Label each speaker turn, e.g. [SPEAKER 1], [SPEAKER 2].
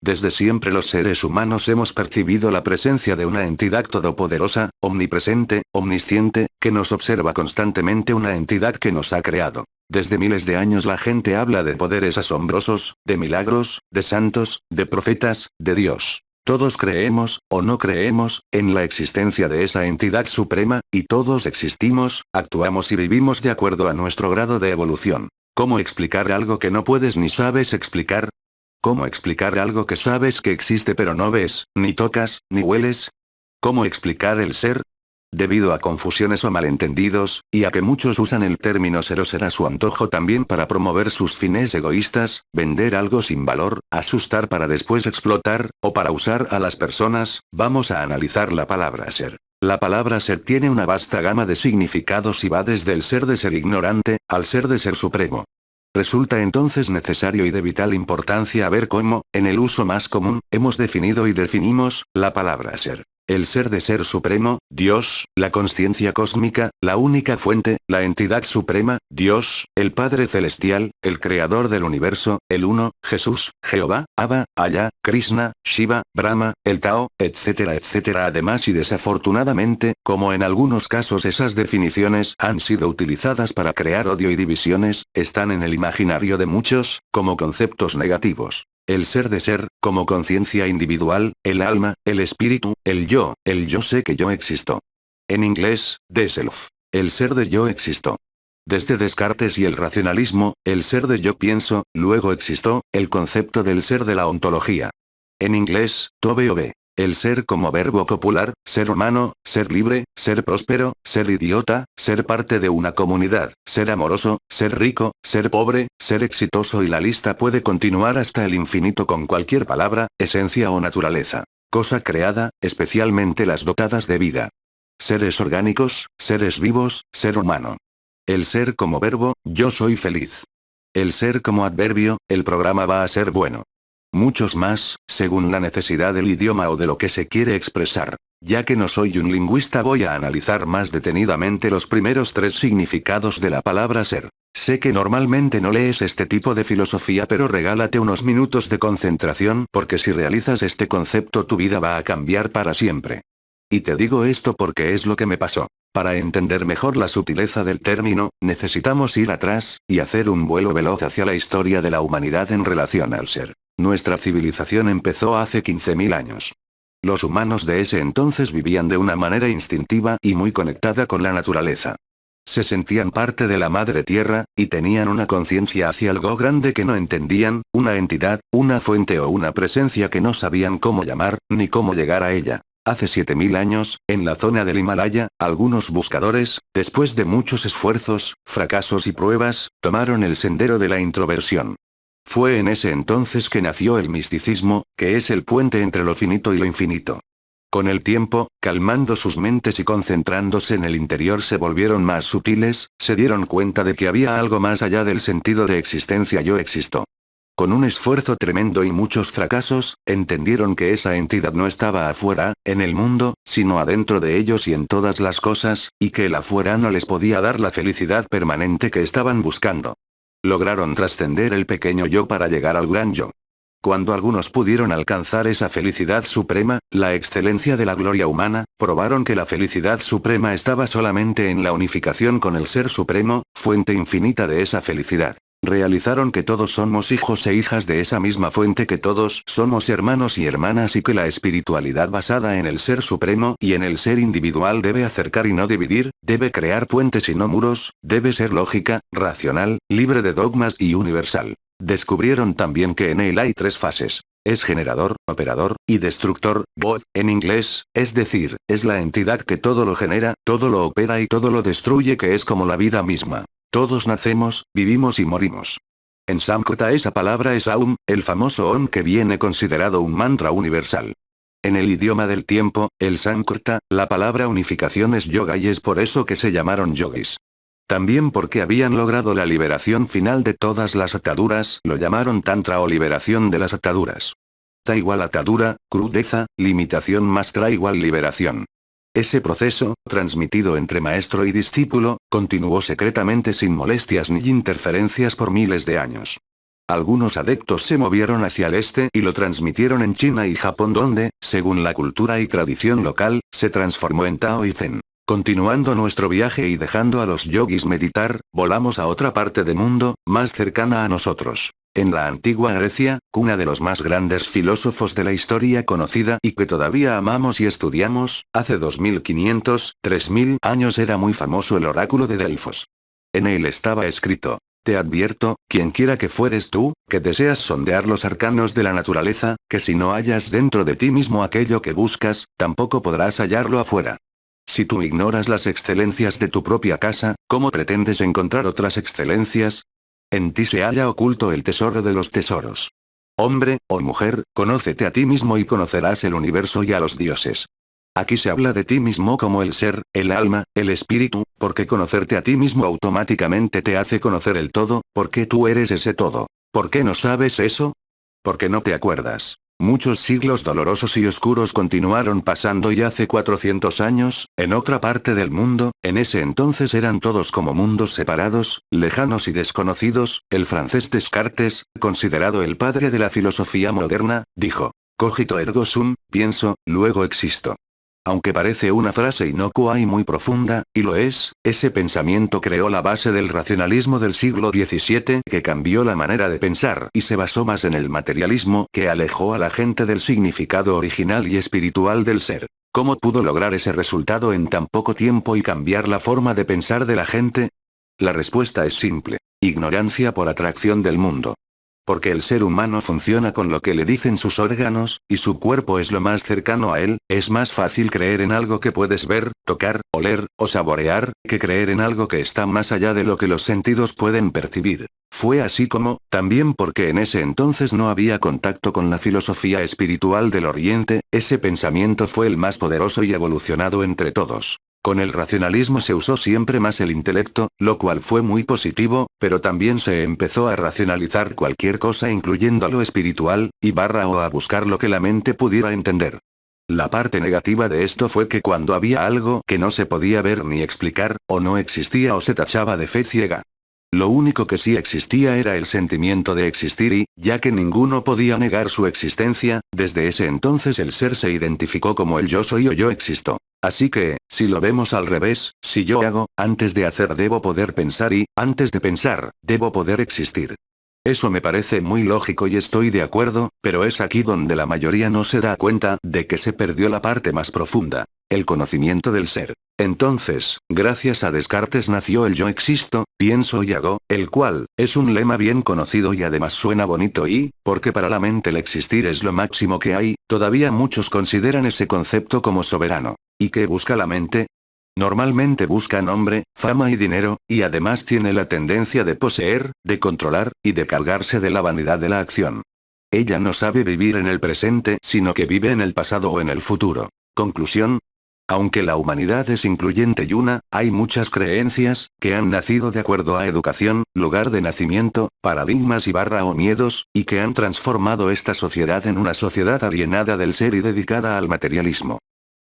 [SPEAKER 1] Desde siempre los seres humanos hemos percibido la presencia de una entidad todopoderosa, omnipresente, omnisciente, que nos observa constantemente, una entidad que nos ha creado. Desde miles de años la gente habla de poderes asombrosos, de milagros, de santos, de profetas, de Dios. Todos creemos, o no creemos, en la existencia de esa entidad suprema, y todos existimos, actuamos y vivimos de acuerdo a nuestro grado de evolución. ¿Cómo explicar algo que no puedes ni sabes explicar? ¿Cómo explicar algo que sabes que existe pero no ves, ni tocas, ni hueles? ¿Cómo explicar el ser? Debido a confusiones o malentendidos, y a que muchos usan el término ser o ser a su antojo también para promover sus fines egoístas, vender algo sin valor, asustar para después explotar, o para usar a las personas, vamos a analizar la palabra ser. La palabra ser tiene una vasta gama de significados y va desde el ser de ser ignorante, al ser de ser supremo. Resulta entonces necesario y de vital importancia ver cómo, en el uso más común, hemos definido y definimos la palabra ser. El ser de ser supremo, Dios, la consciencia cósmica, la única fuente, la entidad suprema, Dios, el Padre Celestial, el Creador del universo, el Uno, Jesús, Jehová, Abba, Allá, Krishna, Shiva, Brahma, el Tao, etcétera, etcétera. Además y desafortunadamente, como en algunos casos esas definiciones han sido utilizadas para crear odio y divisiones, están en el imaginario de muchos, como conceptos negativos. El ser de ser, como conciencia individual, el alma, el espíritu, el yo sé que yo existo. En inglés, the self. El ser de yo existo. Desde Descartes y el racionalismo, el ser de yo pienso, luego existo, el concepto del ser de la ontología. En inglés, to be o be. El ser como verbo popular, ser humano, ser libre, ser próspero, ser idiota, ser parte de una comunidad, ser amoroso, ser rico, ser pobre, ser exitoso y la lista puede continuar hasta el infinito con cualquier palabra, esencia o naturaleza. Cosa creada, especialmente las dotadas de vida. Seres orgánicos, seres vivos, ser humano. El ser como verbo, yo soy feliz. El ser como adverbio, el programa va a ser bueno. Muchos más, según la necesidad del idioma o de lo que se quiere expresar. Ya que no soy un lingüista voy a analizar más detenidamente los primeros 3 significados de la palabra ser. Sé que normalmente no lees este tipo de filosofía pero regálate unos minutos de concentración porque si realizas este concepto tu vida va a cambiar para siempre. Y te digo esto porque es lo que me pasó. Para entender mejor la sutileza del término, necesitamos ir atrás, y hacer un vuelo veloz hacia la historia de la humanidad en relación al ser. Nuestra civilización empezó hace 15.000 años. Los humanos de ese entonces vivían de una manera instintiva y muy conectada con la naturaleza. Se sentían parte de la madre tierra, y tenían una conciencia hacia algo grande que no entendían, una entidad, una fuente o una presencia que no sabían cómo llamar, ni cómo llegar a ella. Hace 7.000 años, en la zona del Himalaya, algunos buscadores, después de muchos esfuerzos, fracasos y pruebas, tomaron el sendero de la introversión. Fue en ese entonces que nació el misticismo, que es el puente entre lo finito y lo infinito. Con el tiempo, calmando sus mentes y concentrándose en el interior se volvieron más sutiles, se dieron cuenta de que había algo más allá del sentido de existencia yo existo. Con un esfuerzo tremendo y muchos fracasos, entendieron que esa entidad no estaba afuera, en el mundo, sino adentro de ellos y en todas las cosas, y que el afuera no les podía dar la felicidad permanente que estaban buscando. Lograron trascender el pequeño yo para llegar al gran yo. Cuando algunos pudieron alcanzar esa felicidad suprema, la excelencia de la gloria humana, probaron que la felicidad suprema estaba solamente en la unificación con el Ser Supremo, fuente infinita de esa felicidad. Realizaron que todos somos hijos e hijas de esa misma fuente, que todos somos hermanos y hermanas y que la espiritualidad basada en el Ser Supremo y en el ser individual debe acercar y no dividir, debe crear puentes y no muros, debe ser lógica, racional, libre de dogmas y universal. Descubrieron también que en él hay 3 fases. Es generador, operador, y destructor, God, en inglés, es decir, es la entidad que todo lo genera, todo lo opera y todo lo destruye, que es como la vida misma. Todos nacemos, vivimos y morimos. En sánscrita esa palabra es Aum, el famoso Om que viene considerado un mantra universal. En el idioma del tiempo, el sánscrita, la palabra unificación es yoga y es por eso que se llamaron yogis. También porque habían logrado la liberación final de todas las ataduras, lo llamaron tantra o liberación de las ataduras. Ta igual atadura, crudeza, limitación más tra igual liberación. Ese proceso, transmitido entre maestro y discípulo, continuó secretamente sin molestias ni interferencias por miles de años. Algunos adeptos se movieron hacia el este y lo transmitieron en China y Japón donde, según la cultura y tradición local, se transformó en Tao y Zen. Continuando nuestro viaje y dejando a los yogis meditar, volamos a otra parte del mundo, más cercana a nosotros. En la antigua Grecia, cuna de los más grandes filósofos de la historia conocida y que todavía amamos y estudiamos, hace 2500, 3000 años era muy famoso el oráculo de Delfos. En él estaba escrito: te advierto, quienquiera que fueres tú, que deseas sondear los arcanos de la naturaleza, que si no hallas dentro de ti mismo aquello que buscas, tampoco podrás hallarlo afuera. Si tú ignoras las excelencias de tu propia casa, ¿cómo pretendes encontrar otras excelencias? En ti se halla oculto el tesoro de los tesoros. Hombre, o mujer, conócete a ti mismo y conocerás el universo y a los dioses. Aquí se habla de ti mismo como el ser, el alma, el espíritu, porque conocerte a ti mismo automáticamente te hace conocer el todo, porque tú eres ese todo. ¿Por qué no sabes eso? Porque no te acuerdas. Muchos siglos dolorosos y oscuros continuaron pasando y hace 400 años, en otra parte del mundo, en ese entonces eran todos como mundos separados, lejanos y desconocidos, el francés Descartes, considerado el padre de la filosofía moderna, dijo: cogito ergo sum, pienso, luego existo. Aunque parece una frase inocua y muy profunda, y lo es, ese pensamiento creó la base del racionalismo del siglo XVII que cambió la manera de pensar y se basó más en el materialismo que alejó a la gente del significado original y espiritual del ser. ¿Cómo pudo lograr ese resultado en tan poco tiempo y cambiar la forma de pensar de la gente? La respuesta es simple: ignorancia por atracción del mundo. Porque el ser humano funciona con lo que le dicen sus órganos, y su cuerpo es lo más cercano a él, es más fácil creer en algo que puedes ver, tocar, oler, o saborear, que creer en algo que está más allá de lo que los sentidos pueden percibir. Fue así como, también porque en ese entonces no había contacto con la filosofía espiritual del Oriente, ese pensamiento fue el más poderoso y evolucionado entre todos. Con el racionalismo se usó siempre más el intelecto, lo cual fue muy positivo, pero también se empezó a racionalizar cualquier cosa incluyendo lo espiritual, o a buscar lo que la mente pudiera entender. La parte negativa de esto fue que cuando había algo que no se podía ver ni explicar, o no existía o se tachaba de fe ciega. Lo único que sí existía era el sentimiento de existir y, ya que ninguno podía negar su existencia, desde ese entonces el ser se identificó como el yo soy o yo existo. Así que, si lo vemos al revés, si yo hago, antes de hacer debo poder pensar y, antes de pensar, debo poder existir. Eso me parece muy lógico y estoy de acuerdo, pero es aquí donde la mayoría no se da cuenta de que se perdió la parte más profunda, el conocimiento del ser. Entonces, gracias a Descartes nació el yo existo, pienso y hago, el cual, es un lema bien conocido y además suena bonito y, porque para la mente el existir es lo máximo que hay, todavía muchos consideran ese concepto como soberano. ¿Y qué busca la mente? Normalmente busca nombre, fama y dinero, y además tiene la tendencia de poseer, de controlar, y de cargarse de la vanidad de la acción. Ella no sabe vivir en el presente, sino que vive en el pasado o en el futuro. Conclusión. Aunque la humanidad es incluyente y una, hay muchas creencias, que han nacido de acuerdo a educación, lugar de nacimiento, paradigmas o miedos, y que han transformado esta sociedad en una sociedad alienada del ser y dedicada al materialismo.